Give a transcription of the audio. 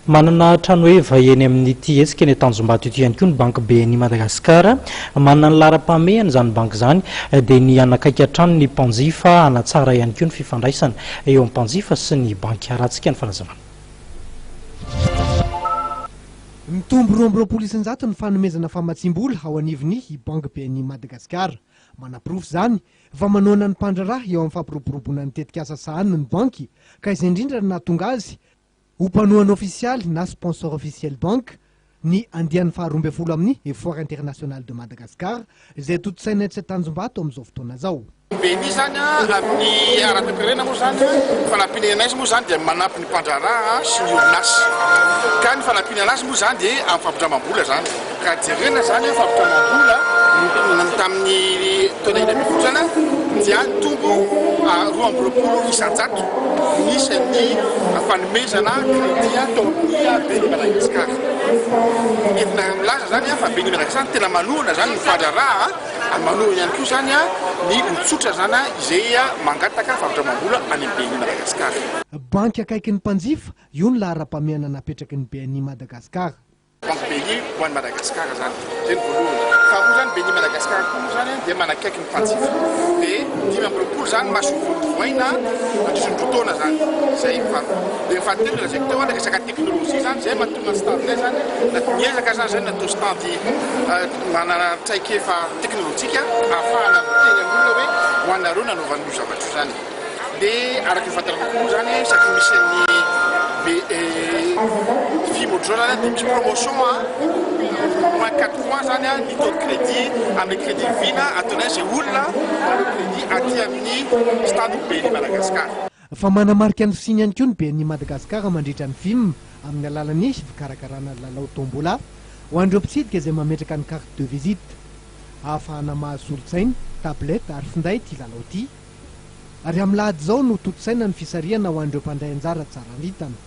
manana trano hoe vaheny amin'ity hetsika ny Tanjombato ity ihany koa ny banque BNI Madagascar manana ny lara-pamehana zany banque zany dia ny anakaiky trano ny mpanjifa anatsara ihany koa ny fifandraisana eo amin'ny mpanjifa sy ny banque aratsika ny farazavana. Mitombo 20 isanjato ny fanomezana famatsimbola ao anivon'ny banque BNI Madagascar. Manaprofo zany fa manoana ny mpandraraha eo amin'ny fampiroboroboana ny tetikasa sahaniny ny banky ka izay indrindra no nahatonga azy ho mpanohany ofisialy na sponsor officiel banque ny andian'ny faha-12 amin'ny effort international de Madagascar izay totosaina tsy Tanjombato amin'izao fotoana zao. BNI zany amin'ny ara-toekarena moa zany fanampiana azy moa zany dia manampy ny mpandraraha sy ny orinasy. Ka ny fanampiana azy moa zany dia amin'ny fampindramam-bola zany. Ka jerena zany fampindramam-bola tamin'ny taona 2020 dia tombo 20 isanjato nisy ny fanomezana crédit tao amin'ny BNI Madagascar. Entina milaza zany fa BNI Madagascar tena manohana zany ny mpandraraha manohana ihany koa zany ny tsotra zany izay mangataka fampindramam-bola any amin'ny BNI Madagascar. Banky akaiky ny mpanjifa io ny lara-pamehana napetraky ny BNI Madagascar. Banque BNI ho an'i Madagascar zany zay ny voalohany. Fa moa zany BNI Madagascar koa zany dia manakaiky ny mpanjifa. Dia 20 zany masovovoaina andrisony fotoana zany. Zay dia fahatelo lazaiko teo ny resaka teknôlôjia zany zay mahatonga standinay zany miezaka zany zay natao standy manana traikefa teknôlôjika ahafahana miteny amin'olona hoe ho anareo nanaovan'io zavatra io zany. Dia araka ny fahatarako koa zany saky misy ny Fimodrona de misy promotion moins 4 points zany ny taux de crédit amin'ny crédit vina ataonay zay olona manao crédit aty amin'ny stade BNI Madagascar. Fa manamarika ny fisiny ihany koa ny BNI Madagascar mandritra ny film amin'ny alalan'ny fikarakarana lalao tombola ho an'ireo mpitsidika izay mametraka ny carte de visite ahafahana mahazo solosaina, tablette ary finday ity lalao ity. Ary amin'ny lahady zao no totosaina ny fisariana ho an'ireo mpandray anjara tsara vitana.